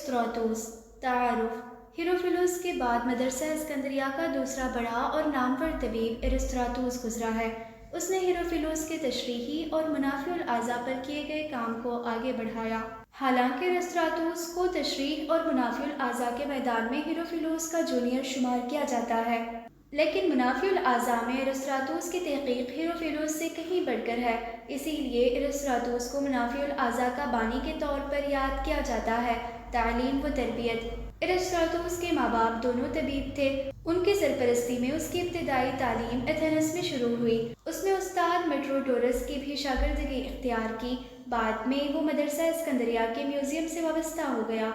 ارسطاطوس تعارف ہیروفیلوس کے بعد مدرسہ اسکندریہ کا دوسرا بڑا اور نامور طبیب ارسطاطوس گزرا ہے۔ اس نے ہیروفیلوس کے تشریحی اور منافع الاعضاء پر کیے گئے کام کو آگے بڑھایا۔ حالانکہ ارسطاطوس کو تشریح اور منافع الاعضاء کے میدان میں ہیروفیلوس کا جونیئر شمار کیا جاتا ہے، لیکن منافع الاعضاء میں ارسطاطوس کی تحقیق ہیروفیلوس سے کہیں بڑھ کر ہے۔ اسی لیے ارسطاطوس کو منافع الاعضاء کا بانی کے طور پر یاد کیا جاتا ہے۔ تعلیم و تربیت ارسطاطوس کے ماں باپ دونوں طبیب تھے۔ ان کی سرپرستی میں اس کی ابتدائی تعلیم ایتھنز میں شروع ہوئی۔ اس نے استاد میٹروڈورس کی بھی شاگردگی اختیار کی۔ بعد میں وہ مدرسہ اسکندریہ کے میوزیم سے وابستہ ہو گیا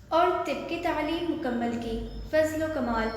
اور طب کی تعلیم مکمل کی۔ فضل و کمال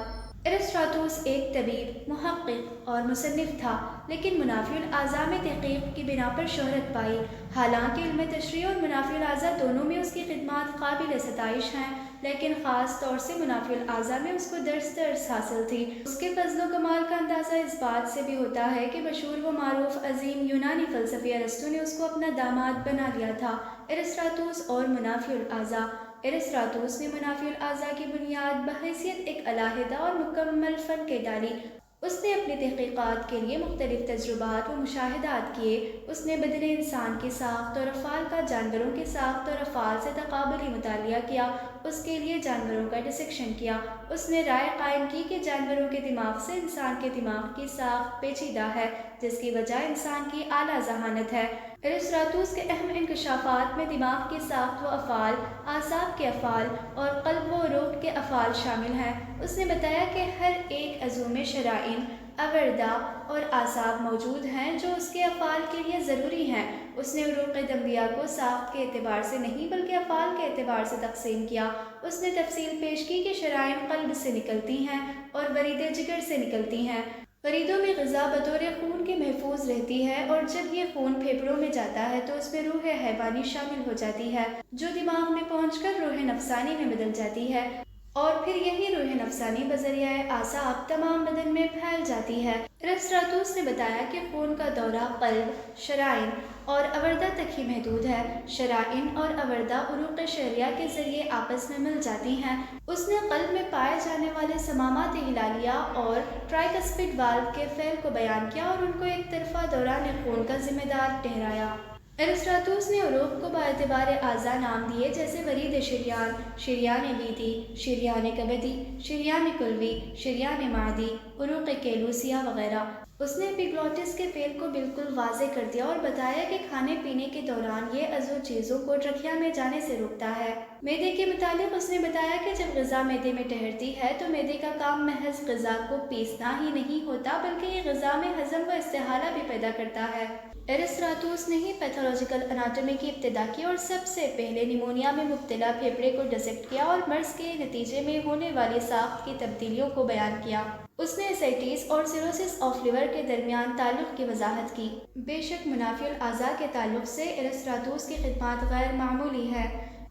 ارسطاطوس ایک طبیب، محقق اور مصنف تھا، لیکن منافع الاعضاء میں تحقیق کی بنا پر شہرت پائی۔ حالانکہ علم تشریح اور منافع الاعضاء دونوں میں اس کی خدمات قابل ستائش ہیں، لیکن خاص طور سے منافع الاعضاء میں اس کو درس حاصل تھی۔ اس کے فضل و کمال کا اندازہ اس بات سے بھی ہوتا ہے کہ مشہور و معروف عظیم یونانی فلسفی ارسطو نے اس کو اپنا داماد بنا لیا تھا۔ ارسطاطوس اور منافع الاعضاء ارسطاطوس نے منافع الاعضاء کی بنیاد بحیثیت ایک علیحدہ اور مکمل فن کے ڈالی۔ اس نے اپنی تحقیقات کے لیے مختلف تجربات و مشاہدات کیے۔ اس نے بدن انسان کی ساخت اور افعال کا جانوروں کی ساخت اور افعال سے تقابلی مطالعہ کیا۔ اس کے لیے جانوروں کا ڈسیکشن کیا۔ اس نے رائے قائم کی کہ جانوروں کے دماغ سے انسان کے دماغ کی ساخت پیچیدہ ہے، جس کی وجہ انسان کی اعلیٰ ذہانت ہے۔ ارسطاطوس کے اہم انکشافات میں دماغ کی ساخت و افعال، اعصاب کے افعال اور قلب و روح کے افعال شامل ہیں۔ اس نے بتایا کہ ہر ایک عضو میں شرائین، اوردہ اور اعصاب موجود ہیں جو اس کے افعال کے لیے ضروری ہیں۔ اس نے عروق دمویہ کو ساخت کے اعتبار سے نہیں بلکہ افعال کے اعتبار سے تقسیم کیا۔ اس نے تفصیل پیش کی کہ شرائین قلب سے نکلتی ہیں اور وریدیں جگر سے نکلتی ہیں۔ وریدوں میں غذا بطور خون کے محفوظ رہتی ہے اور جب یہ خون پھیپھڑوں میں جاتا ہے تو اس میں روح حیوانی شامل ہو جاتی ہے، جو دماغ میں پہنچ کر روح نفسانی میں بدل جاتی ہے، اور پھر یہی روح نفسانی بذریعہ اعصاب تمام بدن میں پھیل جاتی ہے۔ ارسطاطوس نے بتایا کہ خون کا دورہ قلب، شرائین اور اوردہ تک ہی محدود ہے۔ شرائین اور اوردہ عروق شہریہ کے ذریعے آپس میں مل جاتی ہیں۔ اس نے قلب میں پائے جانے والے صمامات ہلالیہ اور ٹرائکسپڈ والو کے فعل کو بیان کیا اور ان کو ایک طرفہ دوران خون کا ذمہ دار ٹھہرایا۔ ارسطاطوس نے عروق کو باعتبار اعضاء نام دیے، جیسے ورید شریان، شریان لیدی، شریان کبدی، شریان کلوی، شریان معدی، عروق کیلوسیہ وغیرہ۔ اس نے ایپیگلوٹس کے فعل کو بالکل واضح کر دیا اور بتایا کہ کھانے پینے کے دوران یہ عضو چیزوں کو ٹرکیا میں جانے سے روکتا ہے۔ معدے کے متعلق اس نے بتایا کہ جب غذا معدے میں ٹھہرتی ہے تو معدے کا کام محض غذا کو پیسنا ہی نہیں ہوتا، بلکہ یہ غذا میں ہضم و استحالہ بھی پیدا کرتا ہے۔ ارسطاطوس نے ہی پیتھولوجیکل اناٹومی کی ابتدا کی اور سب سے پہلے نمونیا میں مبتلا پھیپھڑے کو ڈسیکٹ کیا اور مرض کے نتیجے میں ہونے والی ساخت کی تبدیلیوں کو بیان کیا۔ اس نے اسائٹس اور سیروسس آف لیور کے درمیان تعلق کی وضاحت کی۔ بے شک منافع الاعضاء کے تعلق سے ارسطاطوس کی خدمات غیر معمولی ہے،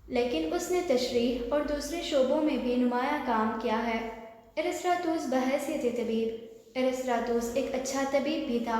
لیکن اس نے تشریح اور دوسرے شعبوں میں بھی نمایاں کام کیا ہے۔ ارسطاطوس بحیثیت طبیب ارسطاطوس ایک اچھا طبیب بھی تھا۔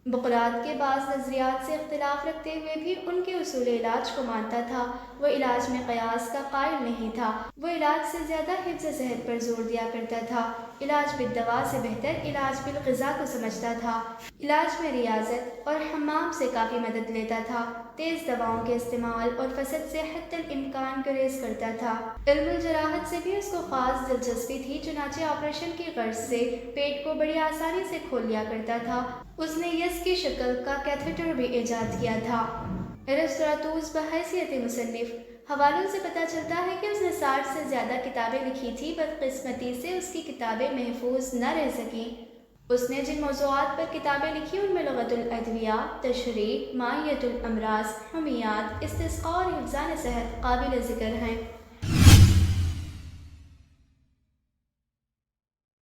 بقراط کے بعض نظریات سے اختلاف رکھتے ہوئے بھی ان کے اصول علاج کو مانتا تھا۔ وہ علاج میں قیاس کا قائل نہیں تھا۔ وہ علاج سے زیادہ حفظ صحت پر زور دیا کرتا تھا۔ علاج بالدوا سے بہتر علاج بالغذا کو سمجھتا تھا۔ علاج میں ریاضت اور حمام سے کافی مدد لیتا تھا۔ تیز دواؤں کے استعمال اور فسد سے حتی الامکان گریز کرتا تھا۔ علم الجراحت سے بھی اس کو خاص دلچسپی تھی، چنانچہ آپریشن کی غرض سے پیٹ کو بڑی آسانی سے کھول لیا کرتا تھا۔ اس نے یس کی شکل کا کیتھیٹر بھی ایجاد کیا تھا۔ ارسطاطوس بحیثیت مصنف حوالوں سے پتہ چلتا ہے کہ اس نے 60 سے زیادہ کتابیں لکھی تھیں۔ بدقسمتی سے اس کی کتابیں محفوظ نہ رہ سکیں۔ اس نے جن موضوعات پر کتابیں لکھی ان میں لغت الادویہ، تشریح، مائیت الامراض، حمیات، استسقاء اور حفظان صحت قابل ذکر ہیں۔